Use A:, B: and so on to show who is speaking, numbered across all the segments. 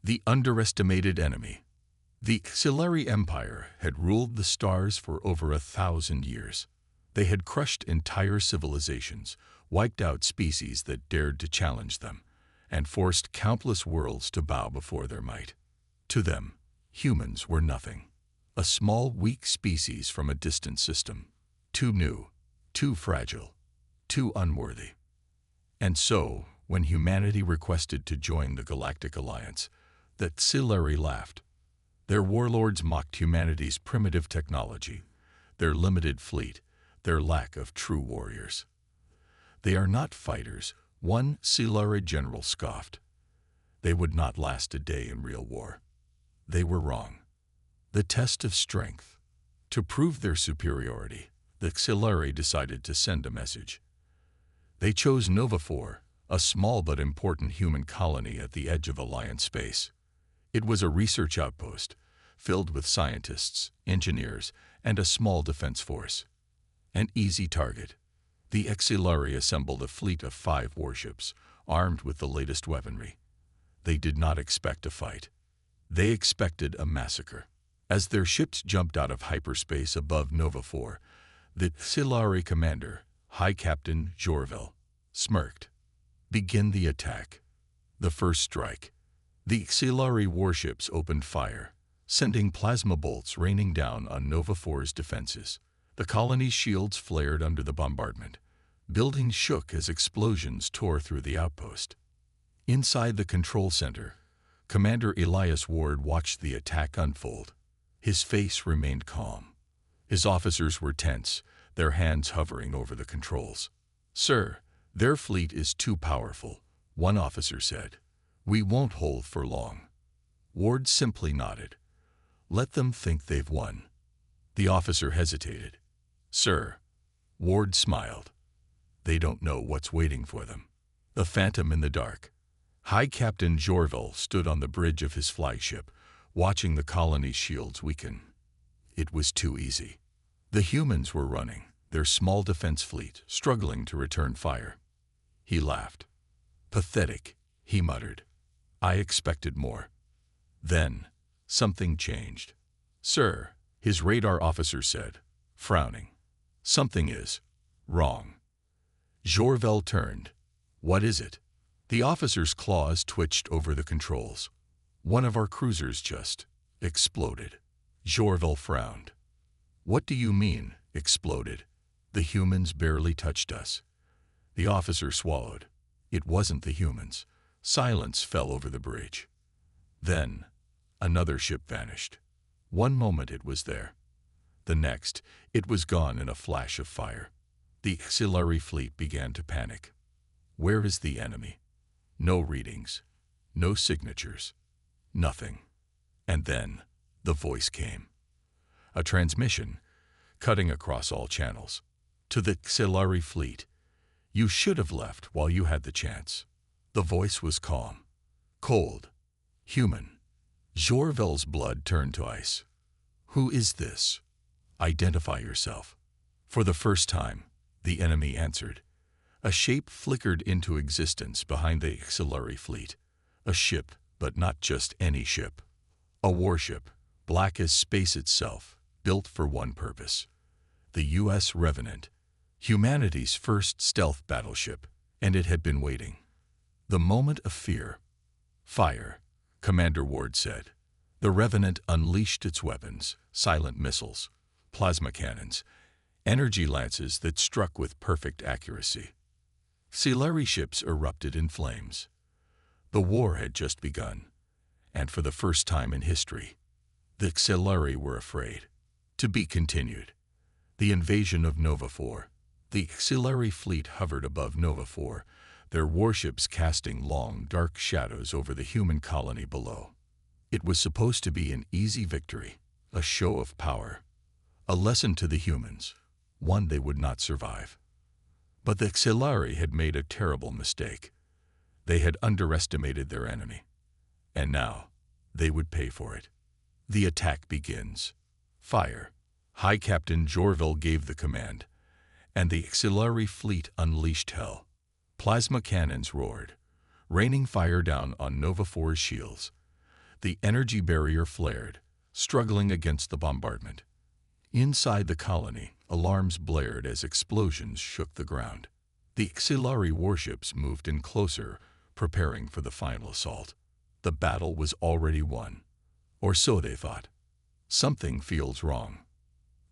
A: The underestimated enemy. The Xilari Empire had ruled the stars for over 1,000 years. They had crushed entire civilizations, wiped out species that dared to challenge them, and forced countless worlds to bow before their might. To them, humans were nothing. A small, weak species from a distant system. Too new, too fragile, too unworthy. And so, when humanity requested to join the Galactic Alliance, the Xilari laughed. Their warlords mocked humanity's primitive technology, their limited fleet, their lack of true warriors. "They are not fighters," one Xilari general scoffed. "They would not last a day in real war." They were wrong. The test of strength. To prove their superiority, the Xilari decided to send a message. They chose Nova 4, a small but important human colony at the edge of Alliance space. It was a research outpost, filled with scientists, engineers, and a small defense force. An easy target. The Xilari assembled a fleet of 5 warships, armed with the latest weaponry. They did not expect a fight. They expected a massacre. As their ships jumped out of hyperspace above Nova 4, the Xilari commander, High Captain Jorvel, smirked. "Begin the attack." The first strike. The Xilari warships opened fire, sending plasma bolts raining down on Nova 4's defenses. The colony's shields flared under the bombardment. Buildings shook as explosions tore through the outpost. Inside the control center, Commander Elias Ward watched the attack unfold. His face remained calm. His officers were tense, their hands hovering over the controls. "Sir, their fleet is too powerful," one officer said. "We won't hold for long." Ward simply nodded. "Let them think they've won." The officer hesitated. "Sir," Ward smiled, "they don't know what's waiting for them." A phantom in the dark. High Captain Jorvel stood on the bridge of his flagship, watching the colony's shields weaken. It was too easy. The humans were running, their small defense fleet struggling to return fire. He laughed. "Pathetic," he muttered. "I expected more." Then, something changed. "Sir," his radar officer said, frowning. "Something is wrong." Jorvel turned. "What is it?" The officer's claws twitched over the controls. "One of our cruisers just exploded." Jorvel frowned. "What do you mean, exploded? The humans barely touched us." The officer swallowed. It wasn't the humans. Silence fell over the bridge. Then, another ship vanished. One moment it was there. The next, it was gone in a flash of fire. The Xilari fleet began to panic. Where is the enemy? No readings. No signatures. Nothing. And then, the voice came. A transmission, cutting across all channels. "To the Xilari fleet. You should have left while you had the chance." The voice was calm. Cold. Human. Jorvel's blood turned to ice. "Who is this? Identify yourself." For the first time, the enemy answered. A shape flickered into existence behind the Xilari fleet. A ship, but not just any ship. A warship, black as space itself, built for one purpose. The U.S. Revenant, humanity's first stealth battleship, and it had been waiting. The moment of fear. "Fire," Commander Ward said. The Revenant unleashed its weapons, silent missiles, plasma cannons, energy lances that struck with perfect accuracy. Xilari ships erupted in flames. The war had just begun, and for the first time in history, the Xilari were afraid. To be continued. The invasion of Nova 4. The Xilari fleet hovered above Nova 4, their warships casting long, dark shadows over the human colony below. It was supposed to be an easy victory, a show of power, a lesson to the humans, one they would not survive. But the Xilari had made a terrible mistake. They had underestimated their enemy, and now they would pay for it. The attack begins. Fire. High Captain Jorvel gave the command, and the Xilari fleet unleashed hell. Plasma cannons roared, raining fire down on Nova 4's shields. The energy barrier flared, struggling against the bombardment. Inside the colony, alarms blared as explosions shook the ground. The auxiliary warships moved in closer, preparing for the final assault. The battle was already won. Or so they thought. Something feels wrong.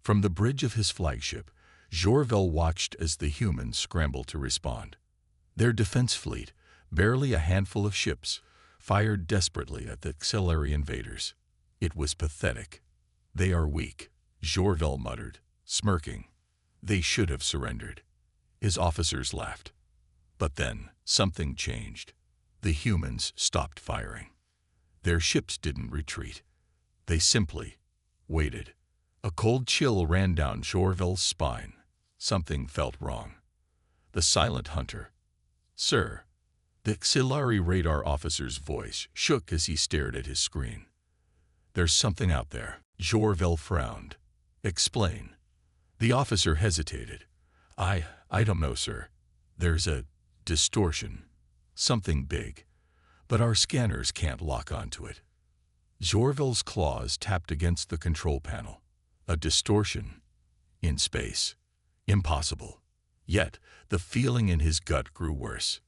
A: From the bridge of his flagship, Jorvel watched as the humans scrambled to respond. Their defense fleet, barely a handful of ships, fired desperately at the auxiliary invaders. It was pathetic. "They are weak," Jorvel muttered, smirking. "They should have surrendered." His officers laughed. But then, something changed. The humans stopped firing. Their ships didn't retreat. They simply waited. A cold chill ran down Jorvel's spine. Something felt wrong. The silent hunter. "Sir." The auxiliary radar officer's voice shook as he stared at his screen. "There's something out there." Jorvel frowned. "Explain." The officer hesitated. I don't know, sir. There's a distortion. Something big. But our scanners can't lock onto it." Jorvel's claws tapped against the control panel. A distortion. In space. Impossible. Yet, the feeling in his gut grew worse.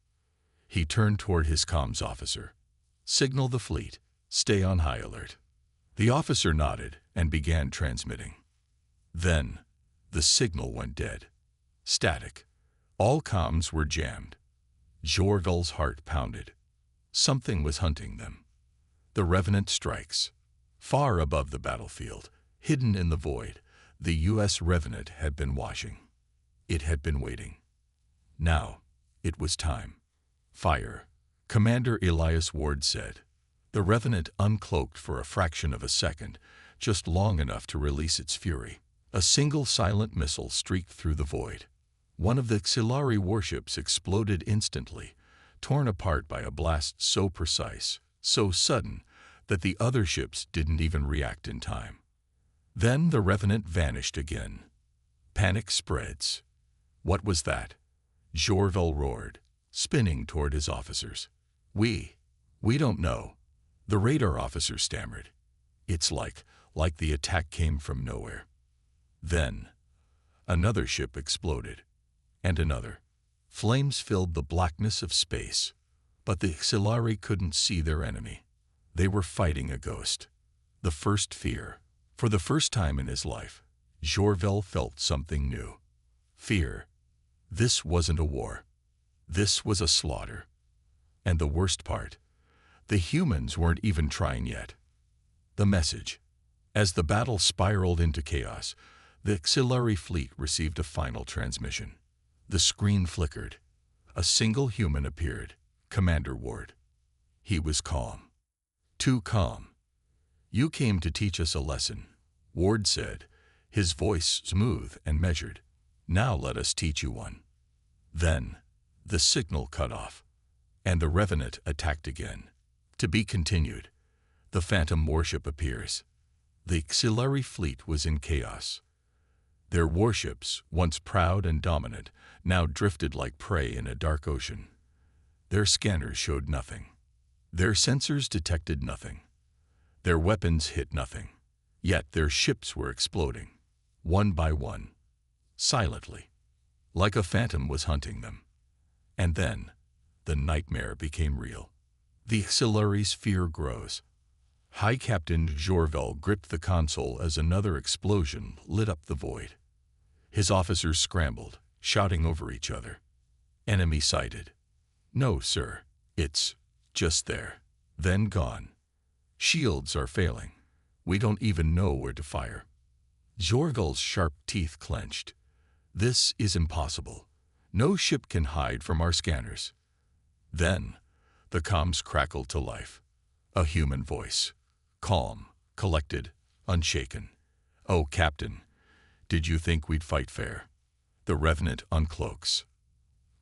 A: He turned toward his comms officer. "Signal the fleet. Stay on high alert." The officer nodded and began transmitting. Then, the signal went dead. Static. All comms were jammed. Jorvel's heart pounded. Something was hunting them. The Revenant strikes. Far above the battlefield, hidden in the void, the U.S. Revenant had been watching. It had been waiting. Now, it was time. "Fire," Commander Elias Ward said. The Revenant uncloaked for a fraction of a second, just long enough to release its fury. A single silent missile streaked through the void. One of the auxiliary warships exploded instantly, torn apart by a blast so precise, so sudden, that the other ships didn't even react in time. Then the Revenant vanished again. Panic spreads. "What was that?" Jorvel roared, spinning toward his officers. We don't know." The radar officer stammered. "It's like the attack came from nowhere." Then, another ship exploded. And another. Flames filled the blackness of space. But the auxiliary couldn't see their enemy. They were fighting a ghost. The first fear. For the first time in his life, Jorvel felt something new. Fear. This wasn't a war. This was a slaughter. And the worst part, the humans weren't even trying yet. The message. As the battle spiraled into chaos, the auxiliary fleet received a final transmission. The screen flickered. A single human appeared, Commander Ward. He was calm. Too calm. "You came to teach us a lesson," Ward said, his voice smooth and measured. "Now let us teach you one." Then, the signal cut off, and the Revenant attacked again. To be continued. The Phantom warship appears. The auxiliary fleet was in chaos. Their warships, once proud and dominant, now drifted like prey in a dark ocean. Their scanners showed nothing. Their sensors detected nothing. Their weapons hit nothing. Yet their ships were exploding, one by one, silently, like a phantom was hunting them. And then, the nightmare became real. The auxiliary's fear grows. High Captain Jorvel gripped the console as another explosion lit up the void. His officers scrambled, shouting over each other. "Enemy sighted." "No, sir. It's just there. Then gone. Shields are failing. We don't even know where to fire." Jorvel's sharp teeth clenched. "This is impossible. No ship can hide from our scanners." Then, the comms crackled to life. A human voice. Calm, collected, unshaken. "Oh, Captain, did you think we'd fight fair?" The Revenant uncloaks.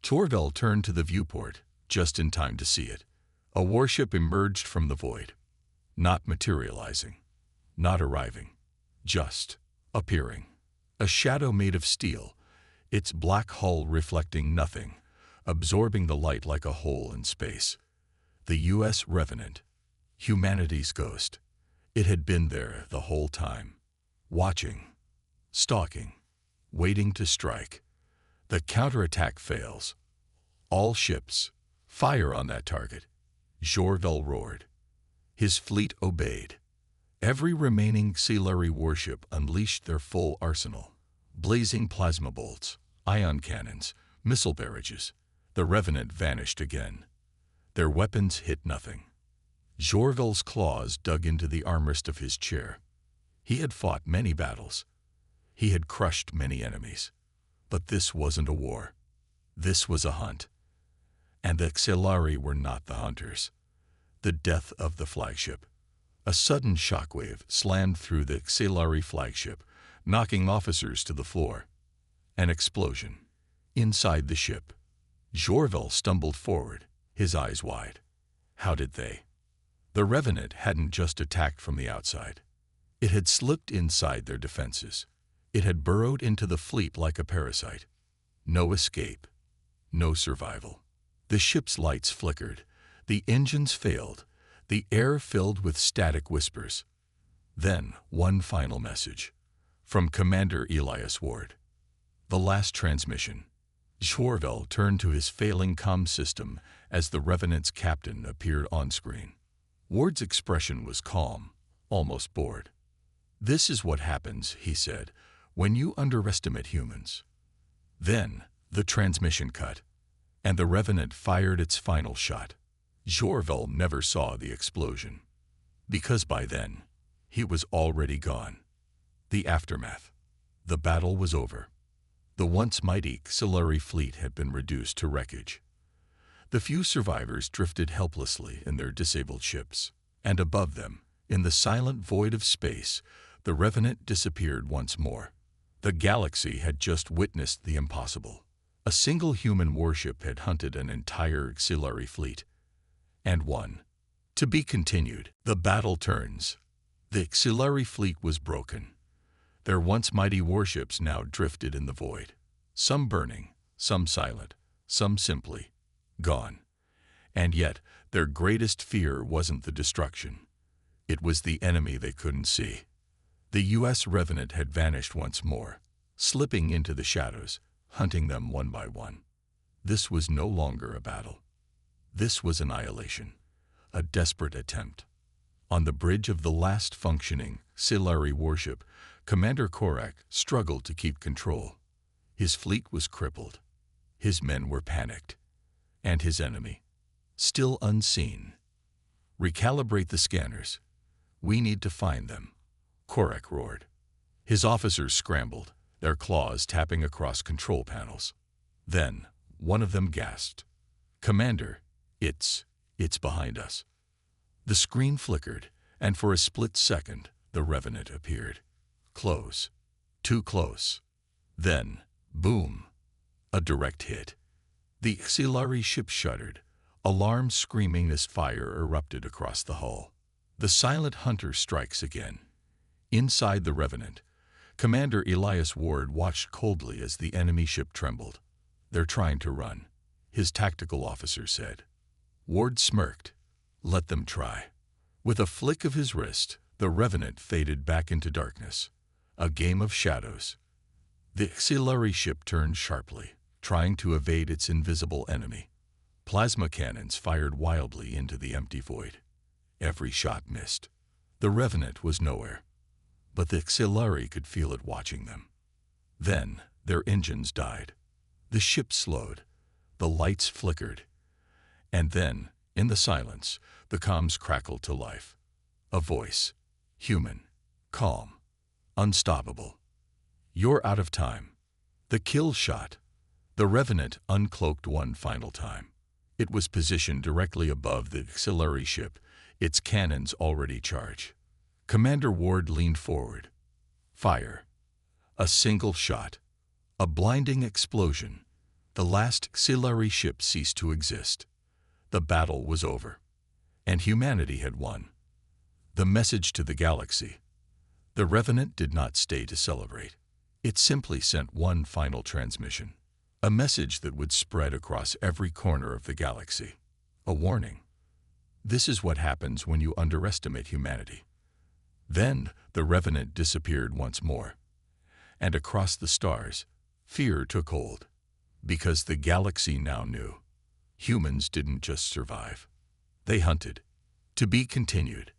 A: Jorvel turned to the viewport, just in time to see it. A warship emerged from the void. Not materializing. Not arriving. Just appearing. A shadow made of steel, its black hull reflecting nothing, absorbing the light like a hole in space. The U.S. Revenant. Humanity's ghost. It had been there the whole time, watching, stalking, waiting to strike. The counterattack fails. All ships, fire on that target. Jorvel roared. His fleet obeyed. Every remaining Xilari warship unleashed their full arsenal. Blazing plasma bolts, ion cannons, missile barrages. The Revenant vanished again. Their weapons hit nothing. Jorvel's claws dug into the armrest of his chair. He had fought many battles. He had crushed many enemies. But this wasn't a war. This was a hunt. And the Xilari were not the hunters. The death of the flagship. A sudden shockwave slammed through the Xilari flagship, knocking officers to the floor. An explosion. Inside the ship. Jorvel stumbled forward, his eyes wide. How did they? The Revenant hadn't just attacked from the outside. It had slipped inside their defenses. It had burrowed into the fleet like a parasite. No escape. No survival. The ship's lights flickered. The engines failed. The air filled with static whispers. Then, one final message. From Commander Elias Ward. The last transmission. Jorvel turned to his failing comm system as the Revenant's captain appeared on screen. Ward's expression was calm, almost bored. "This is what happens," he said, "when you underestimate humans." Then, the transmission cut, and the Revenant fired its final shot. Jorvel never saw the explosion, because by then, he was already gone. The aftermath. The battle was over. The once mighty Xilari fleet had been reduced to wreckage. The few survivors drifted helplessly in their disabled ships, and above them, in the silent void of space, the Revenant disappeared once more. The galaxy had just witnessed the impossible. A single human warship had hunted an entire Xilari fleet, and won. To be continued. The battle turns. The Xilari fleet was broken. Their once mighty warships now drifted in the void, some burning, some silent, some simply gone. And yet, their greatest fear wasn't the destruction. It was the enemy they couldn't see. The U.S. Revenant had vanished once more, slipping into the shadows, hunting them one by one. This was no longer a battle. This was annihilation, a desperate attempt. On the bridge of the last functioning Xilari warship, Commander Korak struggled to keep control. His fleet was crippled. His men were panicked. And his enemy, still unseen. "Recalibrate the scanners. We need to find them," Korak roared. His officers scrambled, their claws tapping across control panels. Then, one of them gasped. "Commander, it's behind us." The screen flickered, and for a split second, the Revenant appeared. Close. Too close. Then, boom. A direct hit. The Xilari ship shuddered, alarm screaming as fire erupted across the hull. The silent hunter strikes again. Inside the Revenant, Commander Elias Ward watched coldly as the enemy ship trembled. "They're trying to run," his tactical officer said. Ward smirked. "Let them try." With a flick of his wrist, the Revenant faded back into darkness. A game of shadows. The Xilari ship turned sharply, trying to evade its invisible enemy. Plasma cannons fired wildly into the empty void. Every shot missed. The Revenant was nowhere, but the Xilari could feel it watching them. Then, their engines died. The ship slowed. The lights flickered. And then, in the silence, the comms crackled to life. A voice. Human. Calm. Unstoppable. "You're out of time." The kill shot. The Revenant uncloaked one final time. It was positioned directly above the Xilari ship, its cannons already charged. Commander Ward leaned forward. Fire. A single shot. A blinding explosion. The last Xilari ship ceased to exist. The battle was over. And humanity had won. The message to the galaxy. The Revenant did not stay to celebrate. It simply sent one final transmission. A message that would spread across every corner of the galaxy. A warning. This is what happens when you underestimate humanity. Then the Revenant disappeared once more. And across the stars, fear took hold. Because the galaxy now knew. Humans didn't just survive. They hunted. To be continued.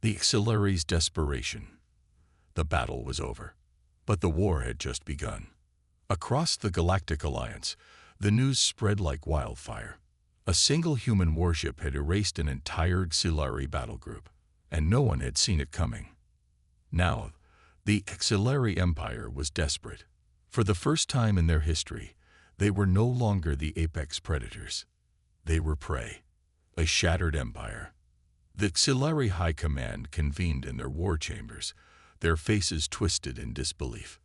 A: The Auxiliaries' desperation. The battle was over. But the war had just begun. Across the Galactic Alliance, the news spread like wildfire. A single human warship had erased an entire auxiliary battle group, and no one had seen it coming. Now, the Auxiliary Empire was desperate. For the first time in their history, they were no longer the apex predators. They were prey. A shattered empire. The Auxiliary High Command convened in their war chambers, their faces twisted in disbelief.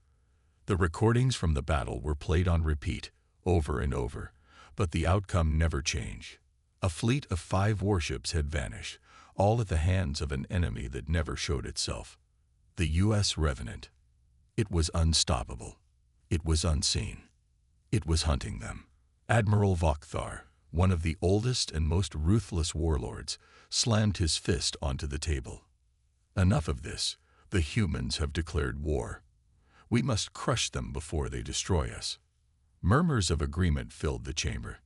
A: The recordings from the battle were played on repeat, over and over, but the outcome never changed. A fleet of 5 warships had vanished, all at the hands of an enemy that never showed itself. The U.S. Revenant. It was unstoppable. It was unseen. It was hunting them. Admiral Vokthar, one of the oldest and most ruthless warlords, slammed his fist onto the table. Enough of this. The humans have declared war. We must crush them before they destroy us. Murmurs of agreement filled the chamber.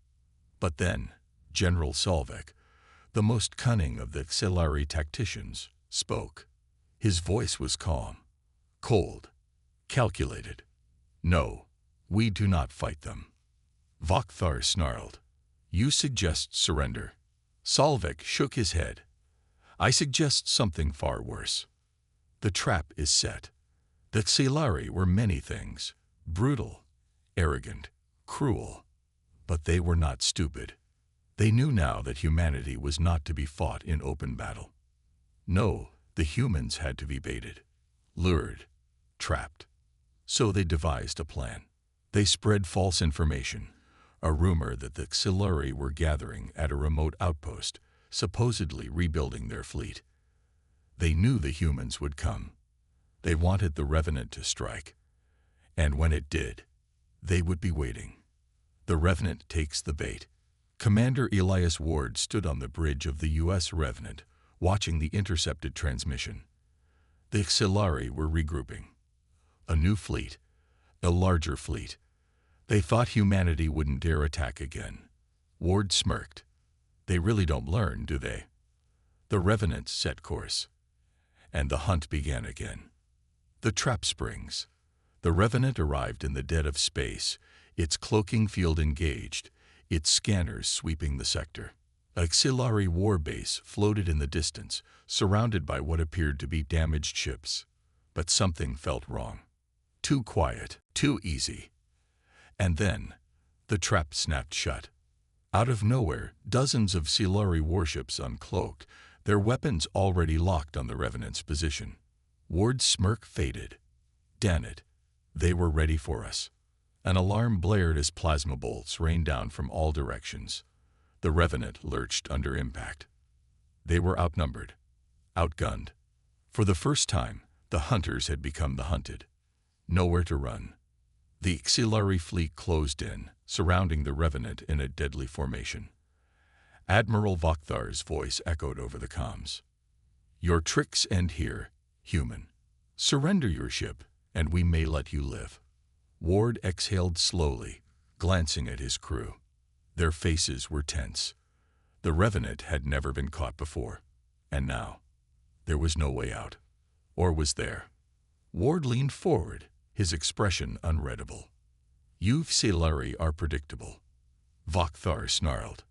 A: But then, General Solvek, the most cunning of the Auxiliary tacticians, spoke. His voice was calm, cold, calculated. No, we do not fight them. Vokthar snarled. You suggest surrender. Solvek shook his head. I suggest something far worse. The trap is set. The Auxiliary were many things, brutal, arrogant, cruel. But they were not stupid. They knew now that humanity was not to be fought in open battle. No, the humans had to be baited, lured, trapped. So they devised a plan. They spread false information, a rumor that the Auxiliary were gathering at a remote outpost, supposedly rebuilding their fleet. They knew the humans would come. They wanted the Revenant to strike. And when it did, they would be waiting. The Revenant takes the bait. Commander Elias Ward stood on the bridge of the U.S. Revenant, watching the intercepted transmission. The Auxiliary were regrouping. A new fleet. A larger fleet. They thought humanity wouldn't dare attack again. Ward smirked. They really don't learn, do they? The Revenant set course. And the hunt began again. The trap springs. The Revenant arrived in the dead of space, its cloaking field engaged, its scanners sweeping the sector. Auxiliary war base floated in the distance, surrounded by what appeared to be damaged ships. But something felt wrong. Too quiet, too easy. And then, the trap snapped shut. Out of nowhere, dozens of Auxiliary warships uncloaked, their weapons already locked on the Revenant's position. Ward's smirk faded. Damn it. They were ready for us. An alarm blared as plasma bolts rained down from all directions. The Revenant lurched under impact. They were outnumbered, outgunned. For the first time, the hunters had become the hunted. Nowhere to run. The Auxiliary fleet closed in, surrounding the Revenant in a deadly formation. Admiral Vokthar's voice echoed over the comms. Your tricks end here, human. Surrender your ship, and we may let you live. Ward exhaled slowly, glancing at his crew. Their faces were tense. The Revenant had never been caught before. And now, there was no way out. Or was there? Ward leaned forward, his expression unreadable. You Auxiliary are predictable. Vokthar snarled.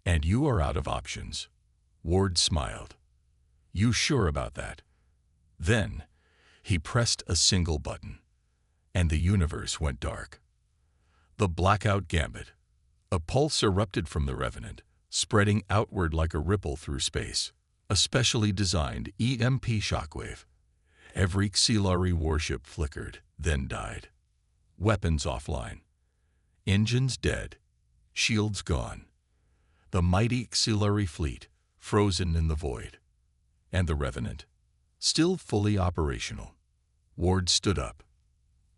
A: And you are out of options. Ward smiled. You sure about that? Then, he pressed a single button, and the universe went dark. The blackout gambit. A pulse erupted from the Revenant, spreading outward like a ripple through space. A specially designed EMP shockwave. Every Auxiliary warship flickered, then died. Weapons offline. Engines dead. Shields gone. The mighty Auxiliary fleet, frozen in the void. And the Revenant, still fully operational. Ward stood up.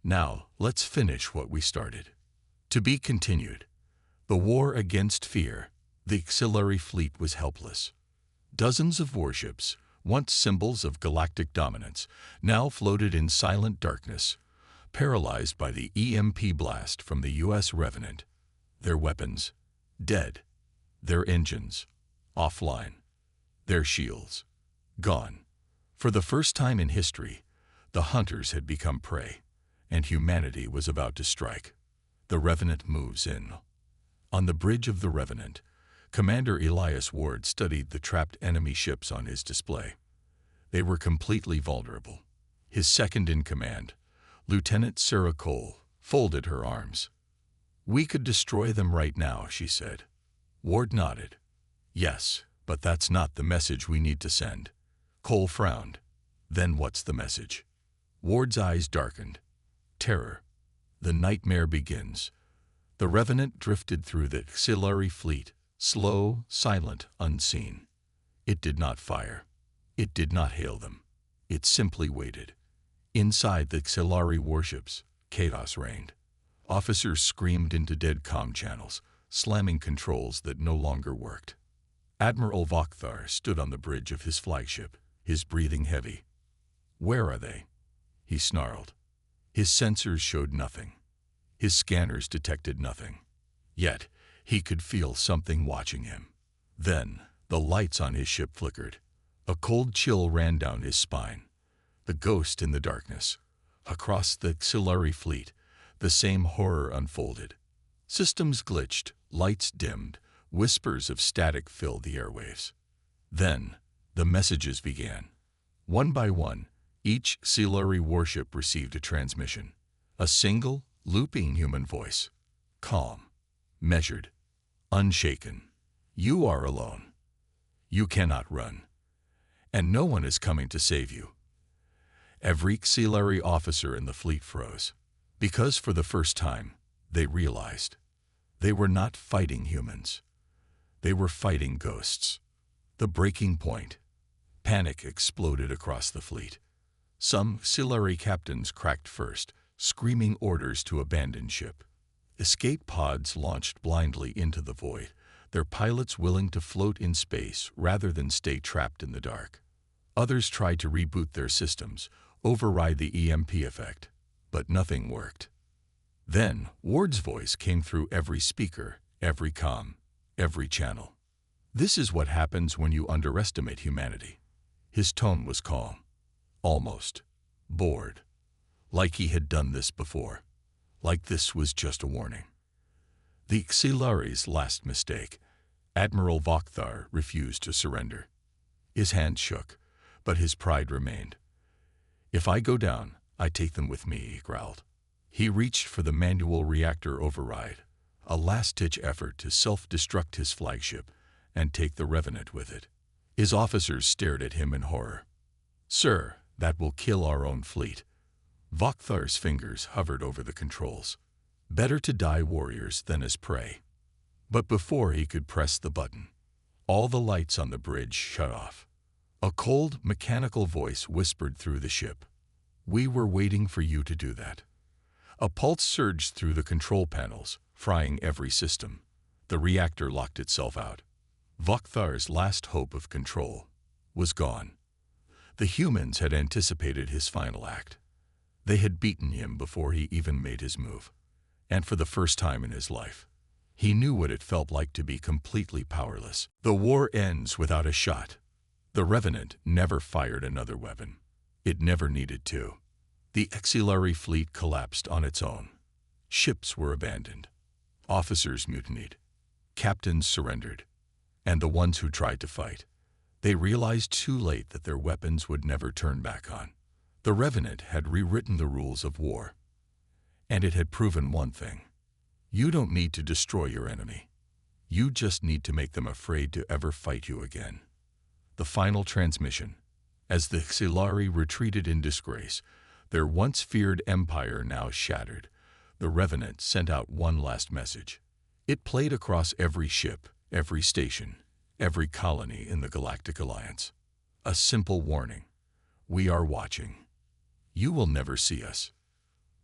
A: Now, let's finish what we started. To be continued. The war against fear. The Auxiliary fleet was helpless. Dozens of warships, once symbols of galactic dominance, now floated in silent darkness, paralyzed by the EMP blast from the U.S. Revenant. Their weapons, dead. Their engines, offline. Their shields, gone. For the first time in history, the hunters had become prey, and humanity was about to strike. The Revenant moves in. On the bridge of the Revenant, Commander Elias Ward studied the trapped enemy ships on his display. They were completely vulnerable. His second-in-command, Lieutenant Sarah Cole, folded her arms. "We could destroy them right now," she said. Ward nodded. "Yes, but that's not the message we need to send." Cole frowned. "Then what's the message?" Ward's eyes darkened. "Terror. The nightmare begins." The Revenant drifted through the auxiliary fleet, slow, silent, unseen. It did not fire. It did not hail them. It simply waited. Inside the auxiliary warships, chaos reigned. Officers screamed into dead comm channels, slamming controls that no longer worked. Admiral Vokhthar stood on the bridge of his flagship, his breathing heavy. "Where are they?" he snarled. His sensors showed nothing. His scanners detected nothing. Yet, he could feel something watching him. Then, the lights on his ship flickered. A cold chill ran down his spine. The ghost in the darkness. Across the auxiliary fleet, the same horror unfolded. Systems glitched, lights dimmed, whispers of static filled the airwaves. Then, the messages began. One by one, each auxiliary warship received a transmission. A single, looping human voice. Calm, measured, unshaken. "You are alone. You cannot run. And no one is coming to save you." Every auxiliary officer in the fleet froze, because for the first time, they realized they were not fighting humans. They were fighting ghosts. The breaking point. Panic exploded across the fleet. Some auxiliary captains cracked first, screaming orders to abandon ship. Escape pods launched blindly into the void, their pilots willing to float in space rather than stay trapped in the dark. Others tried to reboot their systems, override the EMP effect, but nothing worked. Then, Ward's voice came through every speaker, every comm, every channel. "This is what happens when you underestimate humanity." His tone was calm, almost bored, like he had done this before, like this was just a warning. The auxiliary's last mistake. Admiral Vokhthar refused to surrender. His hand shook, but his pride remained. "If I go down, I take them with me," he growled. He reached for the manual reactor override, a last-ditch effort to self-destruct his flagship and take the Revenant with it. His officers stared at him in horror. "Sir, that will kill our own fleet." Vokhthar's fingers hovered over the controls. Better to die warriors than as prey. But before he could press the button, all the lights on the bridge shut off. A cold, mechanical voice whispered through the ship. "We were waiting for you to do that." A pulse surged through the control panels, frying every system. The reactor locked itself out. Vokhthar's last hope of control was gone. The humans had anticipated his final act. They had beaten him before he even made his move. And for the first time in his life, he knew what it felt like to be completely powerless. The war ends without a shot. The Revenant never fired another weapon. It never needed to. The auxiliary fleet collapsed on its own. Ships were abandoned. Officers mutinied. Captains surrendered. And the ones who tried to fight, they realized too late that their weapons would never turn back on. The Revenant had rewritten the rules of war. And it had proven one thing. You don't need to destroy your enemy. You just need to make them afraid to ever fight you again. The final transmission. As the auxiliary retreated in disgrace, their once feared empire now shattered, the Revenant sent out one last message. It played across every ship, every station, every colony in the Galactic Alliance. A simple warning. We are watching. You will never see us.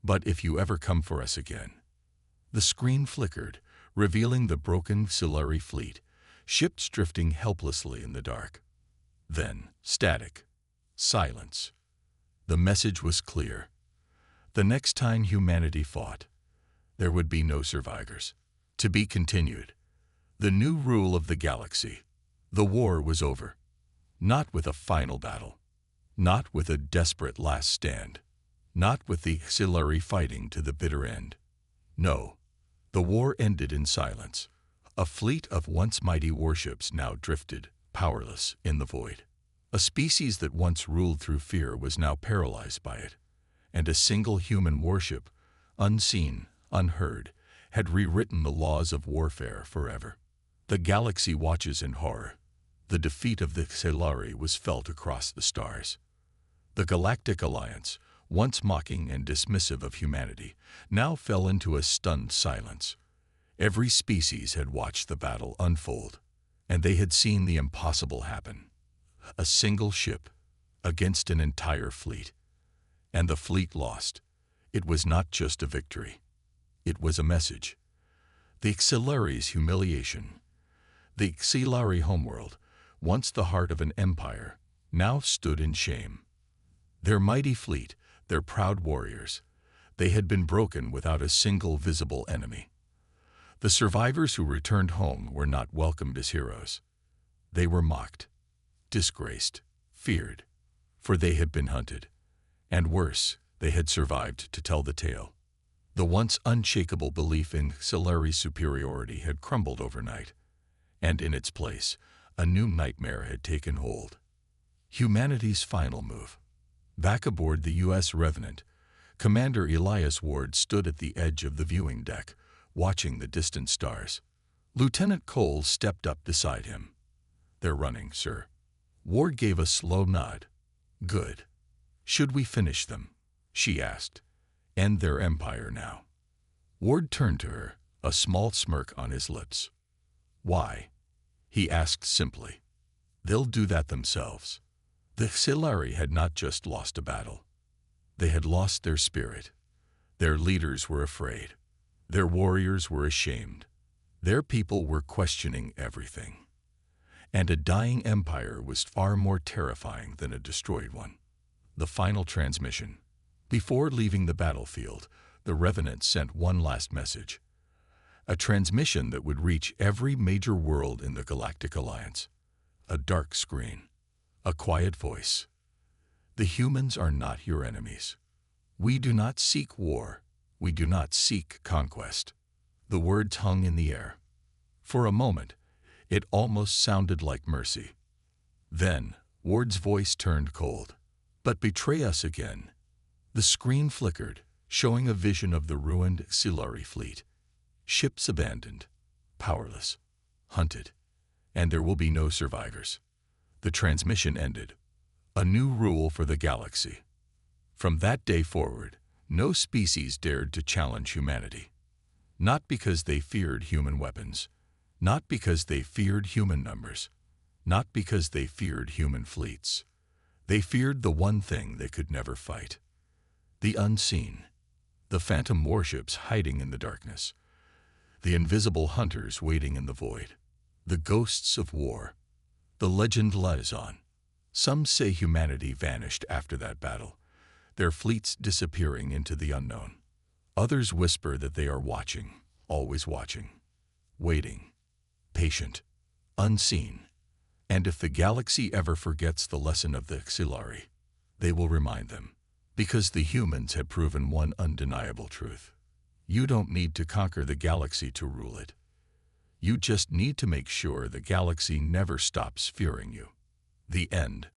A: But if you ever come for us again. The screen flickered, revealing the broken auxiliary fleet, ships drifting helplessly in the dark. Then, static. Silence. The message was clear. The next time humanity fought, there would be no survivors. To be continued. The new rule of the galaxy. The war was over. Not with a final battle. Not with a desperate last stand. Not with the Xilari fighting to the bitter end. No. The war ended in silence. A fleet of once mighty warships now drifted, powerless, in the void. A species that once ruled through fear was now paralyzed by it. And a single human warship, unseen, unheard, had rewritten the laws of warfare forever. The galaxy watches in horror. The defeat of the Xilari was felt across the stars. The Galactic Alliance, once mocking and dismissive of humanity, now fell into a stunned silence. Every species had watched the battle unfold, and they had seen the impossible happen. A single ship against an entire fleet. And the fleet lost. It was not just a victory. It was a message. The Xilari's humiliation. The Xilari homeworld, once the heart of an empire, now stood in shame. Their mighty fleet, their proud warriors, they had been broken without a single visible enemy. The survivors who returned home were not welcomed as heroes. They were mocked, disgraced, feared, for they had been hunted. And worse, they had survived to tell the tale. The once unshakable belief in Xilari's superiority had crumbled overnight, and in its place, a new nightmare had taken hold. Humanity's final move. Back aboard the U.S. Revenant, Commander Elias Ward stood at the edge of the viewing deck, watching the distant stars. Lieutenant Cole stepped up beside him. "They're running, sir." Ward gave a slow nod. "Good. Should we finish them?" she asked. "End their empire now." Ward turned to her, a small smirk on his lips. "Why?" he asked simply. "They'll do that themselves." The Xilari had not just lost a battle. They had lost their spirit. Their leaders were afraid. Their warriors were ashamed. Their people were questioning everything. And a dying empire was far more terrifying than a destroyed one. The final transmission. Before leaving the battlefield, the Revenant sent one last message. A transmission that would reach every major world in the Galactic Alliance. A dark screen. A quiet voice. "The humans are not your enemies. We do not seek war. We do not seek conquest." The words hung in the air. For a moment, it almost sounded like mercy. Then, Ward's voice turned cold. "But betray us again." The screen flickered, showing a vision of the ruined Xilari fleet. Ships abandoned, powerless, hunted, and there will be no survivors. The transmission ended. A new rule for the galaxy. From that day forward, no species dared to challenge humanity. Not because they feared human weapons, not because they feared human numbers, not because they feared human fleets. They feared the one thing they could never fight. The unseen. The phantom warships hiding in the darkness. The invisible hunters waiting in the void. The ghosts of war. The legend lies on. Some say humanity vanished after that battle, their fleets disappearing into the unknown. Others whisper that they are watching, always watching, waiting, patient, unseen. And if the galaxy ever forgets the lesson of the Xilari, they will remind them. Because the humans had proven one undeniable truth. You don't need to conquer the galaxy to rule it. You just need to make sure the galaxy never stops fearing you. The end.